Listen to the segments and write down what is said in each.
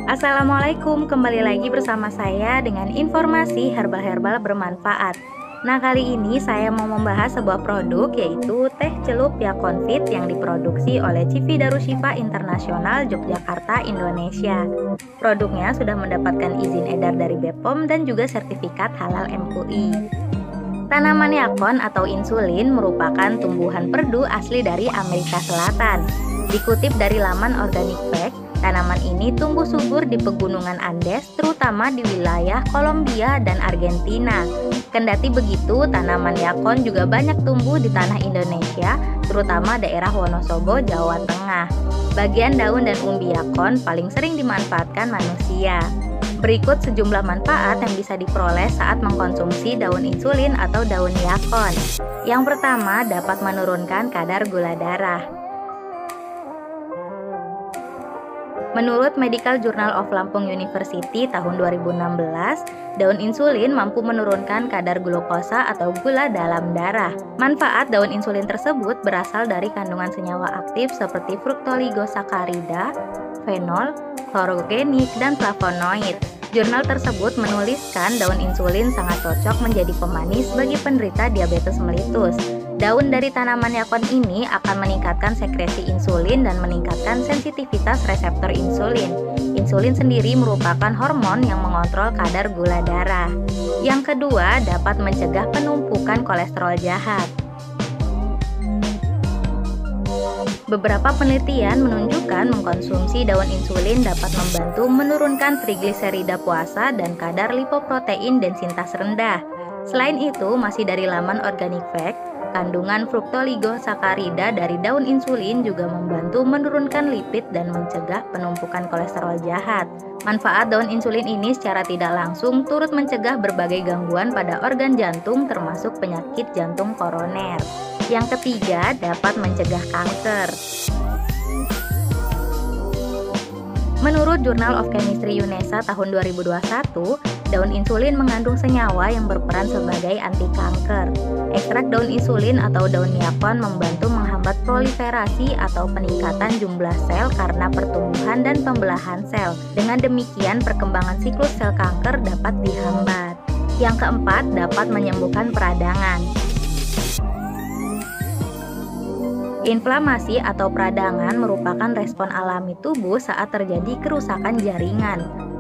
Assalamualaikum, kembali lagi bersama saya dengan informasi herbal-herbal bermanfaat. Nah, kali ini saya mau membahas sebuah produk yaitu teh celup Yakonfit yang diproduksi oleh Civi Darushifa Internasional Yogyakarta, Indonesia. Produknya sudah mendapatkan izin edar dari BPOM dan juga sertifikat halal MUI. Tanaman yakon atau insulin merupakan tumbuhan perdu asli dari Amerika Selatan. Dikutip dari laman Organic Fact, tanaman ini tumbuh subur di pegunungan Andes, terutama di wilayah Kolombia dan Argentina. Kendati begitu, tanaman yakon juga banyak tumbuh di tanah Indonesia, terutama daerah Wonosobo, Jawa Tengah. Bagian daun dan umbi yakon paling sering dimanfaatkan manusia. Berikut sejumlah manfaat yang bisa diperoleh saat mengkonsumsi daun insulin atau daun yakon. Yang pertama, dapat menurunkan kadar gula darah. Menurut Medical Journal of Lampung University tahun 2016, daun insulin mampu menurunkan kadar glukosa atau gula dalam darah. Manfaat daun insulin tersebut berasal dari kandungan senyawa aktif seperti fruktoligosakarida, fenol, chlorogenik, dan flavonoid. Jurnal tersebut menuliskan daun insulin sangat cocok menjadi pemanis bagi penderita diabetes mellitus. Daun dari tanaman yakon ini akan meningkatkan sekresi insulin dan meningkatkan sensitivitas reseptor insulin. Insulin sendiri merupakan hormon yang mengontrol kadar gula darah. Yang kedua, dapat mencegah penumpukan kolesterol jahat. Beberapa penelitian menunjukkan mengkonsumsi daun insulin dapat membantu menurunkan trigliserida puasa dan kadar lipoprotein densitas rendah. Selain itu, masih dari laman Organic Fact, kandungan fruktoligosakarida dari daun insulin juga membantu menurunkan lipid dan mencegah penumpukan kolesterol jahat. Manfaat daun insulin ini secara tidak langsung turut mencegah berbagai gangguan pada organ jantung termasuk penyakit jantung koroner. Yang ketiga, dapat mencegah kanker. Menurut Journal of Chemistry UNESA tahun 2021, daun insulin mengandung senyawa yang berperan sebagai anti kanker. Ekstrak daun insulin atau daun yakon membantu menghambat proliferasi atau peningkatan jumlah sel karena pertumbuhan dan pembelahan sel. Dengan demikian, perkembangan siklus sel kanker dapat dihambat. Yang keempat, dapat menyembuhkan peradangan. Inflamasi atau peradangan merupakan respon alami tubuh saat terjadi kerusakan jaringan.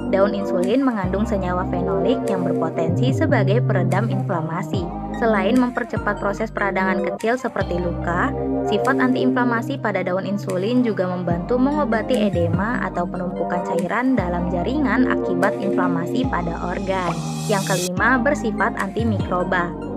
Daun insulin mengandung senyawa fenolik yang berpotensi sebagai peredam inflamasi. Selain mempercepat proses peradangan kecil seperti luka, sifat antiinflamasi pada daun insulin juga membantu mengobati edema atau penumpukan cairan dalam jaringan akibat inflamasi pada organ. Yang kelima, bersifat antimikroba.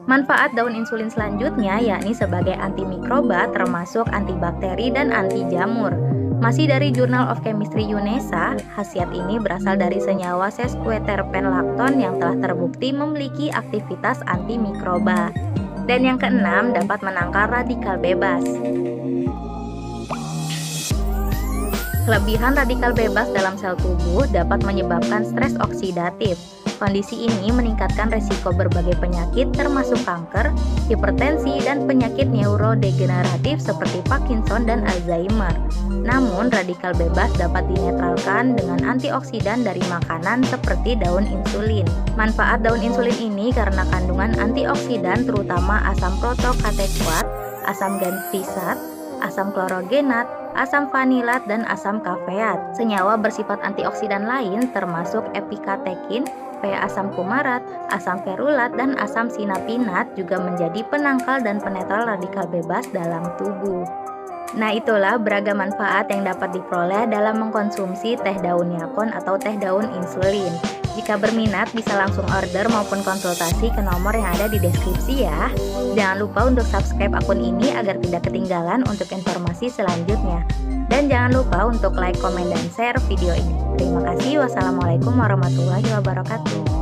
Manfaat daun insulin selanjutnya yakni sebagai antimikroba termasuk antibakteri dan anti jamur. Masih dari Journal of Chemistry UNESA, khasiat ini berasal dari senyawa sesquiterpenlacton yang telah terbukti memiliki aktivitas antimikroba. Dan yang keenam, dapat menangkal radikal bebas. Kelebihan radikal bebas dalam sel tubuh dapat menyebabkan stres oksidatif. Kondisi ini meningkatkan risiko berbagai penyakit termasuk kanker, hipertensi, dan penyakit neurodegeneratif seperti Parkinson dan Alzheimer. Namun, radikal bebas dapat dinetralkan dengan antioksidan dari makanan seperti daun insulin. Manfaat daun insulin ini karena kandungan antioksidan terutama asam protokatekuat, asam gantisat, asam klorogenat, asam vanilat, dan asam kafeat. Senyawa bersifat antioksidan lain termasuk epikatekin, asam kumarat, asam ferulat, dan asam sinapinat juga menjadi penangkal dan penetral radikal bebas dalam tubuh. Nah, itulah beragam manfaat yang dapat diperoleh dalam mengkonsumsi teh daun yakon atau teh daun insulin. Jika berminat bisa langsung order maupun konsultasi ke nomor yang ada di deskripsi ya. Jangan lupa untuk subscribe akun ini agar tidak ketinggalan untuk informasi selanjutnya. Dan jangan lupa untuk like, komen, dan share video ini. Terima kasih. Wassalamualaikum warahmatullahi wabarakatuh.